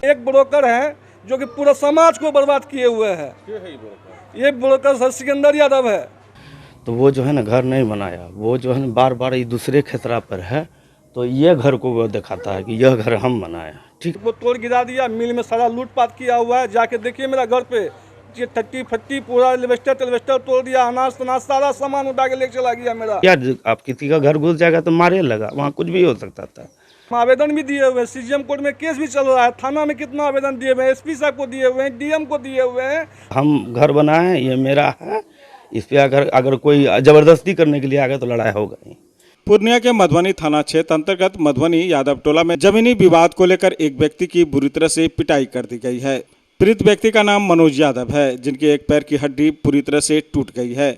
एक ब्रोकर है जो कि पूरा समाज को बर्बाद किए हुए हैं। ये ब्रोकर सर सिकंदर यादव है। तो वो जो है ना घर नहीं बनाया, वो जो है ना बार बार ये दूसरे खतरा पर है, तो ये घर को वो दिखाता है कि यह घर हम बनाए। ठीक, वो तोड़ गिरा दिया, मिल में सारा लूटपाट किया हुआ है। जाके देखिए मेरा घर पे ये टट्टी फट्टी पूरा एल्वेस्टर तोड़ दिया, अनाज तनाज सारा सामान उठा के लेके चला गया मेरा। क्या आप किसी का घर घुस जाएगा तो मारे लगा, वहाँ कुछ भी हो सकता था। हम आवेदन भी दिए हुए हैं, सीजीएम कोर्ट में केस भी चल रहा है, थाना में कितना आवेदन दिए हुए हैं, एसपी साहब को दिए हुए हैं, डीएम को दिए हुए हैं। हम घर बनाए हैं, ये मेरा है, इस पे अगर कोई जबरदस्ती करने के लिए आ गया तो लड़ाई होगा ही। पूर्णिया के मधुबनी थाना क्षेत्र अंतर्गत मधुबनी यादव टोला में जमीनी विवाद को लेकर एक व्यक्ति की बुरी तरह से पिटाई कर दी गई है। पीड़ित व्यक्ति का नाम मनोज यादव है, जिनके एक पैर की हड्डी पूरी तरह से टूट गई है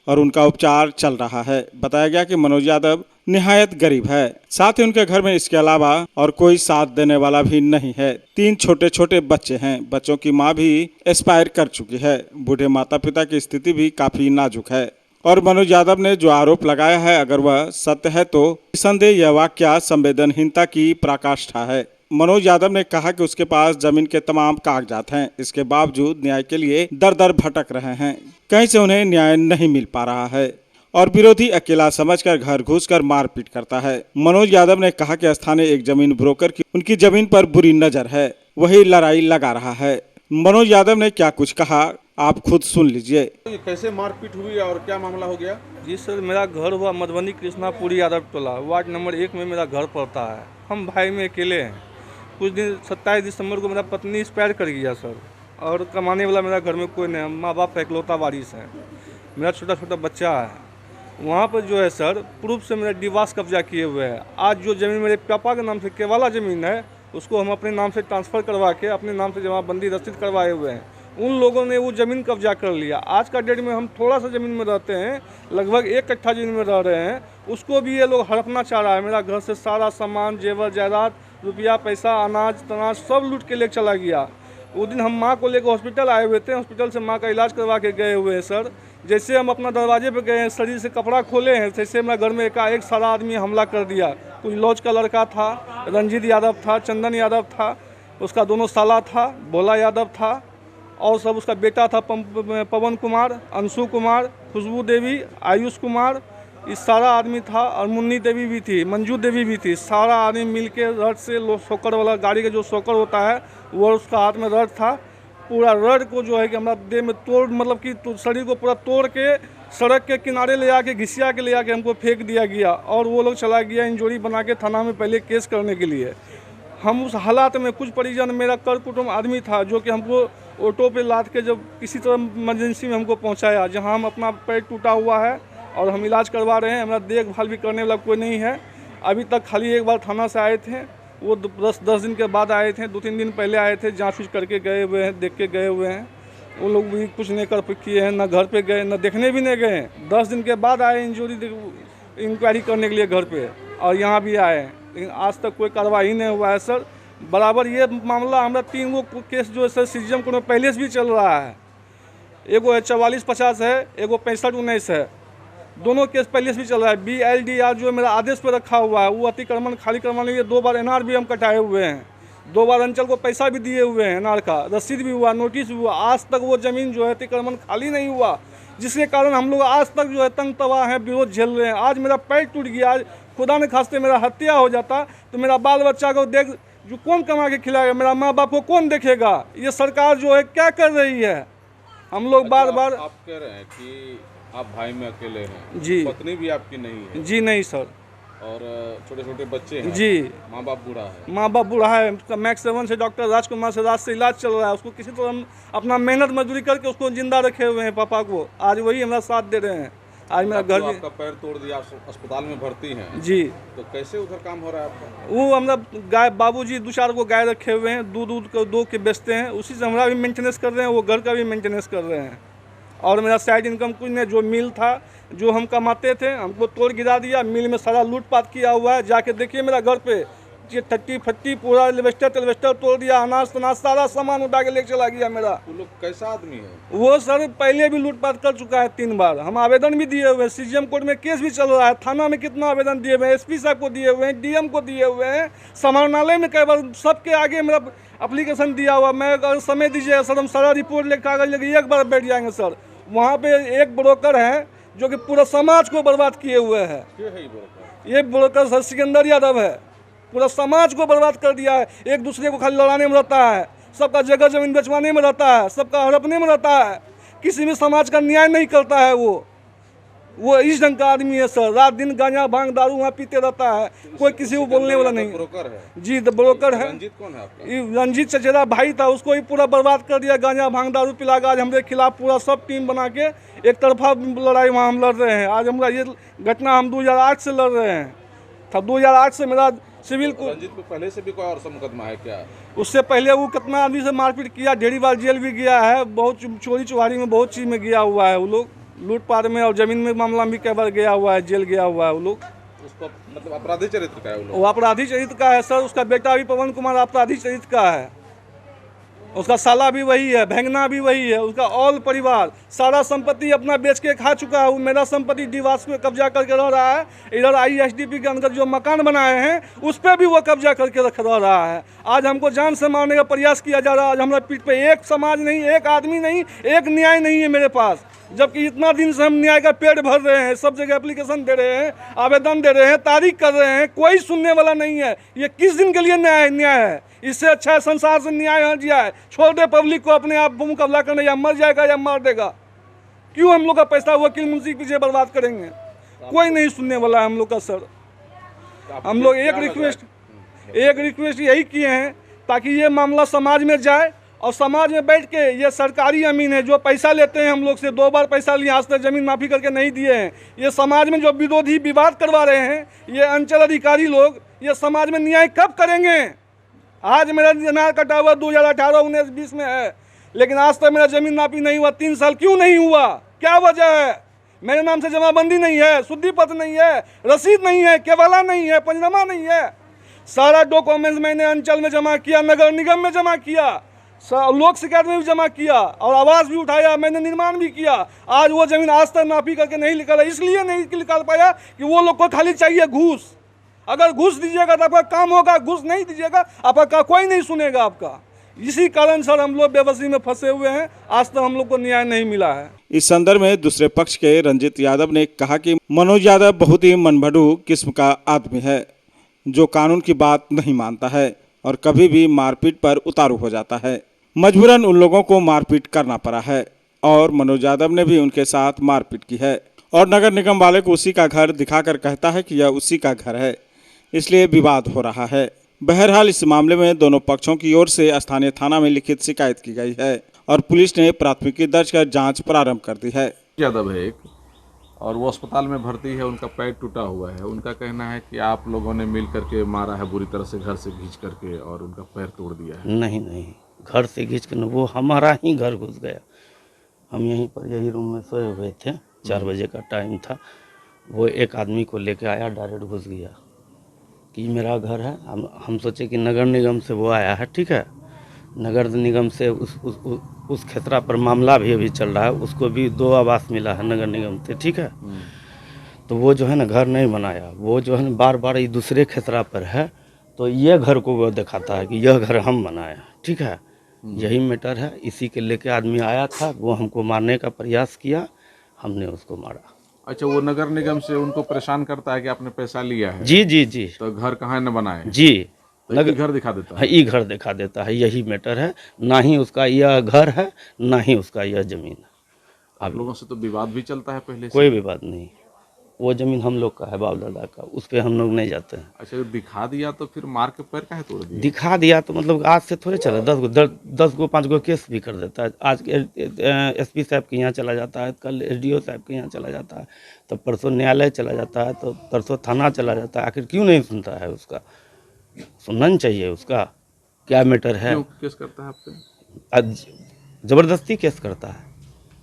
और उनका उपचार चल रहा है। बताया गया कि मनोज यादव निहायत गरीब है, साथ ही उनके घर में इसके अलावा और कोई साथ देने वाला भी नहीं है। 3 छोटे छोटे बच्चे हैं, बच्चों की मां भी एक्सपायर कर चुकी है। बूढ़े माता पिता की स्थिति भी काफी नाजुक है और मनोज यादव ने जो आरोप लगाया है, अगर वह सत्य है तो निसंदेह यह वाकया संवेदनहीनता की पराकाष्ठा है। मनोज यादव ने कहा कि उसके पास जमीन के तमाम कागजात हैं, इसके बावजूद न्याय के लिए दर दर भटक रहे हैं, कहीं से उन्हें न्याय नहीं मिल पा रहा है और विरोधी अकेला समझकर घर घुसकर मारपीट करता है। मनोज यादव ने कहा कि स्थानीय एक जमीन ब्रोकर की उनकी जमीन पर बुरी नजर है, वही लड़ाई लगा रहा है। मनोज यादव ने क्या कुछ कहा, आप खुद सुन लीजिए। कैसे मारपीट हुई और क्या मामला हो गया? जी सर, मेरा घर हुआ मधुबनी कृष्णापुरी यादव टोला, वार्ड नंबर 1 में मेरा घर पड़ता है। हम भाई में अकेले हैं। कुछ दिन 27 दिसंबर को मेरा पत्नी एक्सपायर कर गया सर, और कमाने वाला मेरा घर में कोई नहीं, माँ बाप का इकलौता वारिस है। मेरा छोटा छोटा बच्चा है। वहाँ पर जो है सर प्रूफ से मेरा डिवास कब्जा किए हुए हैं। आज जो ज़मीन मेरे पापा के नाम से केवाला ज़मीन है, उसको हम अपने नाम से ट्रांसफ़र करवा के अपने नाम से जमाबंदी रसीद करवाए हुए हैं। उन लोगों ने वो ज़मीन कब्जा कर लिया। आज का डेट में हम थोड़ा सा ज़मीन में रहते हैं, लगभग 1 कट्ठा ज़मीन में रह रहे हैं, उसको भी ये लोग हड़पना चाह रहा है। मेरा घर से सारा सामान, जेवर जायदाद, रुपया पैसा, अनाज तनाज सब लूट के ले चला गया। उस दिन हम माँ को लेकर हॉस्पिटल आए हुए थे, हॉस्पिटल से माँ का इलाज करवा के गए हुए हैं सर। जैसे हम अपना दरवाजे पे गए हैं, शरीर से कपड़ा खोले हैं, जैसे मेरा घर में एकाएक सारा आदमी हमला कर दिया। कुछ लॉज का लड़का था, रंजीत यादव था, चंदन यादव था, उसका दोनों साला था, भोला यादव था, और सब उसका बेटा था पवन कुमार, अंशु कुमार, खुशबू देवी, आयुष कुमार, इस सारा आदमी था, और मुन्नी देवी भी थी, मंजू देवी भी थी। सारा आदमी मिल के रड से शॉकर वाला गाड़ी का जो शॉकर होता है वो उसका हाथ में रड था। पूरा रड को जो है कि हमारा देह में तोड़, मतलब कि शरीर को पूरा तोड़ के सड़क के किनारे ले आके घिसिया के ले आके हमको फेंक दिया गया, और वो लोग चला गया इंजोरी बना के थाना में पहले केस करने के लिए। हम उस हालात में कुछ परिजन, मेरा कर कुटुंब आदमी था जो कि हमको ऑटो पे लाद के जब किसी तरह इमरजेंसी में हमको पहुंचाया, जहां हम अपना पैर टूटा हुआ है और हम इलाज करवा रहे हैं। हमारा देखभाल भी करने वाला कोई नहीं है। अभी तक खाली एक बार थाना से आए थे, वो 10 दिन के बाद आए थे, 2-3 दिन पहले आए थे, जाँच उच करके गए हुए हैं, देख के गए हुए हैं। वो लोग भी कुछ नहीं कर किए हैं, ना घर पे गए, ना देखने भी नहीं गए। 10 दिन के बाद आए इंक्वायरी करने के लिए घर पे, और यहाँ भी आए, लेकिन आज तक कोई कार्रवाई नहीं हुआ है सर। बराबर ये मामला हमारा 3 गो केस जो है सर सीजीएम कोर्ट में पहले से भी चल रहा है। एगो है 4450 है, एगो 6519 है, दोनों केस पहले से भी चल रहा है। BLDR जो मेरा आदेश पर रखा हुआ है, वो अतिक्रमण खाली करवाने के लिए 2 बार NR भी हम कटाए हुए हैं, 2 बार अंचल को पैसा भी दिए हुए हैं, NR का रसीद भी हुआ, नोटिस भी हुआ। आज तक वो ज़मीन जो है अतिक्रमण खाली नहीं हुआ, जिसके कारण हम लोग आज तक जो है तंग तबाह हैं, विरोध झेल रहे हैं। आज मेरा पैर टूट गया, आज खुदा न खास्ते मेरा हत्या हो जाता तो मेरा बाल बच्चा को देख जो कौन कमा के खिलाएगा, मेरा माँ बाप को कौन देखेगा? ये सरकार जो है क्या कर रही है? हम लोग बार बार आप कह रहे हैं कि आप भाई में अकेले हैं जी, पत्नी भी आपकी नहीं है? जी नहीं सर, और छोटे छोटे बच्चे हैं जी, माँ बाप बूढ़ा है? माँ बाप बूढ़ा है, उसका मैक्स 7 से डॉक्टर राजकुमार से राज से इलाज चल रहा है। उसको किसी तरह हम अपना मेहनत मजदूरी करके उसको जिंदा रखे हुए हैं पापा को, आज वही हमारा साथ दे रहे हैं। आज मेरा घर भी, आपका पैर तोड़ दिया, अस्पताल में भर्ती हैं जी, तो कैसे उधर काम हो रहा है आपका? वो हमारा गाय, बाबूजी 2-4 को गाय रखे हुए हैं, दूध को 2 के बेचते हैं, उसी से हमारा भी मेंटेनेंस कर रहे हैं, वो घर का भी मेंटेनेंस कर रहे हैं। और मेरा साइड इनकम कुछ नहीं, जो मिल था जो हम कमाते थे हमको तोड़ गिरा दिया, मिल में सारा लूटपाट किया हुआ है। जाके देखिए मेरा घर पे ये टट्टी फट्टी पूरा एल्वेस्टर तोड़ दिया, अनाज तनाज सारा सामान उठा के लेके चला गया मेरा। वो लोग कैसा आदमी है? वो सर पहले भी लूटपाट कर चुका है 3 बार। हम आवेदन भी दिए हुए हैं, सीजीएम कोर्ट में केस भी चल रहा है, थाना में कितना आवेदन दिए हुए हैं, एसपी साहब को दिए हुए हैं, डीएम को दिए हुए हैं, समाहरणालय में कई बार, सबके आगे मेरा एप्लीकेशन दिया हुआ। मैं अगर समय दीजिए सर, हम सारा रिपोर्ट लेकर कागज लेकर एक बार बैठ जाएंगे सर। वहाँ पे एक ब्रोकर है जो कि पूरा समाज को बर्बाद किए हुए है। क्यों है ये ब्रोकर? ये ब्रोकर सर सिकंदर यादव है, पूरा समाज को बर्बाद कर दिया है। एक दूसरे को खाली लड़ाने में रहता है, सबका जगह जमीन बेचवाने में रहता है, सबका हड़पने में रहता है, किसी भी समाज का न्याय नहीं करता है। वो इस ढंग का आदमी है सर। रात दिन गांजा भांग दारू वहाँ पीते रहता है, कोई किसी को बोलने वाला नहीं। ब्रोकर है? जी द ब्रोकर है। रंजीत कौन है आपका? ये रंजीत चचेरा भाई था, उसको ही पूरा बर्बाद कर दिया। गांजा भांग दारू पिला के आज हमारे खिलाफ पूरा सब टीम बना के एक तरफा लड़ाई वहाँ हम लड़ रहे हैं। आज हमारा ये घटना हम 2008 से लड़ रहे हैं। तब 2008 से मेरा सिविल को। रंजीत पे पहले से भी कोई और सा मुकदमा है क्या? उससे पहले वो कितना आदमी से मारपीट किया, ढेरी बार जेल भी गया है, बहुत चोरी चुहारी में बहुत चीज़ में गया हुआ है। वो लोग लूटपाट में और जमीन में मामला भी कई बार गया हुआ है, जेल गया हुआ है वो लोग। उसको मतलब अपराधी चरित्र का है वो लोग? वो अपराधी चरित्र का है सर। उसका बेटा भी पवन कुमार अपराधी चरित्र का है, उसका साला भी वही है, भेंगना भी वही है, उसका ऑल परिवार सारा संपत्ति अपना बेच के खा चुका है। वो मेरा संपत्ति डिवास पे कब्जा करके रह रहा है। इधर ISDP के अंदर जो मकान बनाए हैं उस पर भी वो कब्जा करके रह रहा है। आज हमको जान से मारने का प्रयास किया जा रहा है। आज हमारे पीठ पे एक समाज नहीं, एक आदमी नहीं, एक न्याय नहीं है मेरे पास। जबकि इतना दिन से हम न्याय का पेड़ भर रहे हैं, सब जगह एप्लीकेशन दे रहे हैं, आवेदन दे रहे हैं, तारीख कर रहे हैं, कोई सुनने वाला नहीं है। ये किस दिन के लिए न्याय है? इससे अच्छा है संसार से न्याय हट जाए, छोड़ दे पब्लिक को अपने आप मुकाबला करने, या मर जाएगा या मार देगा। क्यों हम लोग का पैसा वकील मुंशी के पीछे बर्बाद करेंगे? कोई नहीं सुनने वाला है हम लोग का सर। हम लोग एक रिक्वेस्ट यही किए हैं ताकि ये मामला समाज में जाए और समाज में बैठ के ये सरकारी अमीन है जो पैसा लेते हैं हम लोग से, 2 बार पैसा लिए, आज तक जमीन माफी करके नहीं दिए हैं। ये समाज में जो विरोधी विवाद करवा रहे हैं ये अंचल अधिकारी लोग, ये समाज में न्याय कब करेंगे? आज मेरा जनार कटा हुआ 2018, 19, 20 में है, लेकिन आज तक मेरा जमीन माफी नहीं हुआ। 3 साल क्यों नहीं हुआ? क्या वजह है? मेरे नाम से जमाबंदी नहीं है, शुद्धि पत्र नहीं है, रसीद नहीं है, केवाला नहीं है, पंचनामा नहीं है। सारा डॉक्यूमेंट्स मैंने अंचल में जमा किया, नगर निगम में जमा किया, लोक शिकायत में भी जमा किया और आवाज़ भी उठाया, मैंने निर्माण भी किया। आज वो जमीन आज तक माफी करके नहीं निकाला, इसलिए नहीं निकाल पाया कि वो लोग को खाली चाहिए घूस। अगर घूस दीजिएगा तो आपका काम होगा, घूस नहीं दीजिएगा आपका कोई नहीं सुनेगा आपका। इसी कारण सर हम लोग बेबसी में फंसे हुए हैं, आज तक हम लोग को न्याय नहीं मिला है। इस संदर्भ में दूसरे पक्ष के रंजीत यादव ने कहा कि मनोज यादव बहुत ही मनभड़ू किस्म का आदमी है जो कानून की बात नहीं मानता है और कभी भी मारपीट पर उतारू हो जाता है। मजबूरन उन लोगों को मारपीट करना पड़ा है और मनोज यादव ने भी उनके साथ मारपीट की है और नगर निगम वाले को उसी का घर दिखाकर कहता है कि यह उसी का घर है, इसलिए विवाद हो रहा है। बहरहाल इस मामले में दोनों पक्षों की ओर से स्थानीय थाना में लिखित शिकायत की गई है और पुलिस ने प्राथमिकी दर्ज कर जांच प्रारंभ कर दी है। यादव है एक, और वो अस्पताल में भर्ती है, उनका पैर टूटा हुआ है। उनका कहना है कि आप लोगों ने मिल करके मारा है बुरी तरह से, घर से खींच करके, और उनका पैर तोड़ दिया है। नहीं, घर से खींच कर वो हमारा ही घर घुस गया। हम यहीं पर यही रूम में सोए हुए थे, 4 बजे का टाइम था। वो एक आदमी को लेके आया, डायरेक्ट घुस गया कि मेरा घर है। हम सोचे कि नगर निगम से वो आया है, ठीक है। नगर निगम से उस खेतरा पर मामला भी अभी चल रहा है, उसको भी 2 आवास मिला है नगर निगम से, ठीक है। तो वो जो है ना घर नहीं बनाया, वो जो है ना बार बार ये दूसरे खेतरा पर है, तो ये घर को वो दिखाता है कि यह घर हम बनाए, ठीक है। यही मैटर है। इसी के लेके आदमी आया था, वो हमको मारने का प्रयास किया, हमने उसको मारा। अच्छा, वो नगर निगम से उनको परेशान करता है कि आपने पैसा लिया है? जी। तो घर कहाँ न बनाए? जी, तो घर दिखा देता है। ये घर दिखा देता है, यही मैटर है। ना ही उसका यह घर है, ना ही उसका यह जमीन है। आप लोगों से तो विवाद भी चलता है पहले से? कोई विवाद नहीं, वो जमीन हम लोग का है, बाप दादा का, उस पर हम लोग नहीं जाते हैं। अच्छा, दिखा दिया तो फिर मार के पैर काहे तोड़ दिया? दिखा दिया तो मतलब आज से थोड़े चला, 10 गो 5 गो केस भी कर देता है। आज SP साहब के यहाँ चला जाता है, कल SDO साहब के यहाँ चला जाता है, तो परसों न्यायालय चला जाता है, तो परसों थाना चला जाता है। आखिर क्यों नहीं सुनता है? उसका सुनना नहीं चाहिए। उसका क्या मैटर है? क्यों केस करता है आप पे? आज जबरदस्ती केस करता है।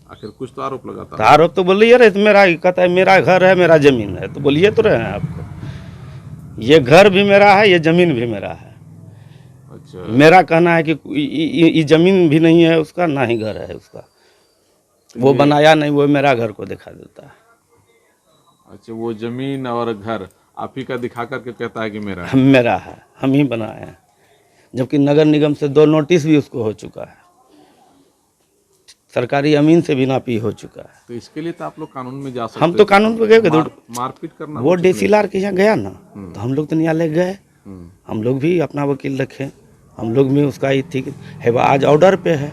आखिर कुछ तो आरोप लगाता तो आरोप तो बोलिए रहे, मेरा कहता है मेरा घर है, मेरा जमीन है, तो बोलिए तो रहे हैं आपको। ये घर भी मेरा है, ये जमीन भी मेरा है। अच्छा, मेरा कहना है कि ये जमीन भी नहीं है उसका, ना ही घर है उसका। वो बनाया नहीं, वो मेरा घर को दिखा देता है। अच्छा, वो जमीन और घर आप ही का दिखा करके कहता है कि मेरा है। मेरा है, हम ही बनाए हैं। जबकि नगर निगम से 2 नोटिस भी उसको हो चुका है, सरकारी अमीन से भी नापी हो चुका है। तो इसके लिए तो आप लोग कानून में जा सकते हम तो कानून पे गए, मारपीट करना वो उचित नहीं। डीसीएलआर के यहाँ गया ना, तो हम लोग तो न्यायालय गए, हम लोग भी अपना वकील रखे, हम लोग भी उसका ही ठीक है, आज ऑर्डर पे है,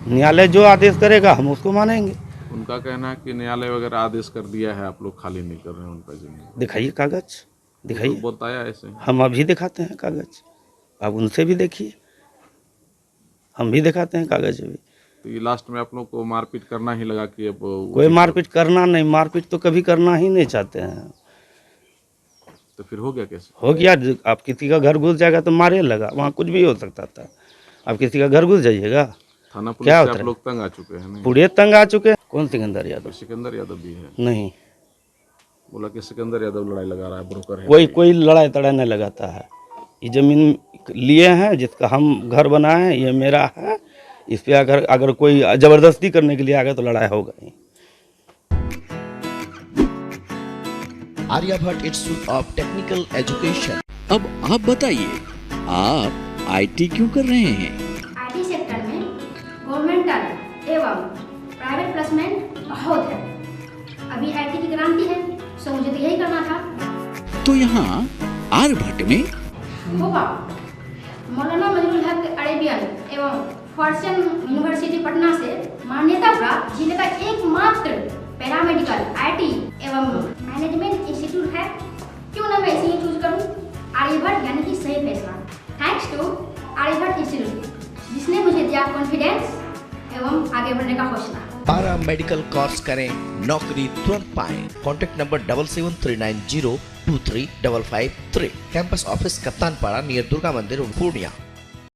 न्यायालय जो आदेश करेगा हम उसको मानेंगे। उनका कहना है कि न्यायालय वगैरह आदेश कर दिया है, आप लोग खाली नहीं कर रहे हैं उनका जमीन। दिखाइए कागज, दिखाइए, तो बताया ऐसे। हम अभी दिखाते हैं कागज, आप उनसे भी देखिए, हम भी दिखाते हैं कागज अभी। तो ये लास्ट में आप लोग को मारपीट करना ही लगा कि अब कोई मारपीट करना नहीं, मारपीट तो कभी करना ही नहीं चाहते हैं। तो फिर हो गया कैसे? हो गया, आप किसी का घर घुस जाएगा तो मारे लगा, वहाँ कुछ भी हो सकता था। आप किसी का घर घुस जाइएगा, थाना पुलिस क्या से होता आप लोग तंग आ चुके हैं? नहीं, पूरे तंग आ चुके हैं। कौन सिकंदर यादव? सिकंदर यादव भी है। नहीं, बोला कि सिकंदर यादव लड़ाई लगा रहा है, ब्रोकर है। कोई लड़ाई तड़ाई नहीं लगाता है। ये जमीन लिए हैं, जिसका हम घर बनाए हैं, ये मेरा है। इस पे अगर कोई जबरदस्ती करने के लिए आ गया तो लड़ाई होगा ही। Aryabhatta institute of technical education. अब आप बताइए, आप आईटी क्यों कर रहे हैं? आईटी सेक्टर में गवर्नमेंटल एवं प्राइवेट प्लेसमेंट बहुत है। अभी आईटी की क्रांति है, सो मुझे तो यही करना था। तो यहाँ आर्यभट्ट में होगा मौलाना मजरूल हक अरेबियन एवं फॉर्चून यूनिवर्सिटी पटना से मान्यता प्राप्त जिले का एकमात्र पैरामेडिकल आईटी एवं मैनेजमेंट इंस्टीट्यूट है। क्यों ना मैं इसे ही चूज करूं? आर्यभट्ट यानी कि सही फैसला। थैंक्स टू आर्यभट्ट इंस्टीट्यूट, जिसने मुझे दिया कॉन्फिडेंस एवं आगे बढ़ने का हौसला। पारा मेडिकल कोर्स करें, नौकरी तुरंत पाएं। Contact number 7739023553। Campus office Kaptanpara near Durga Mandir, Purnia.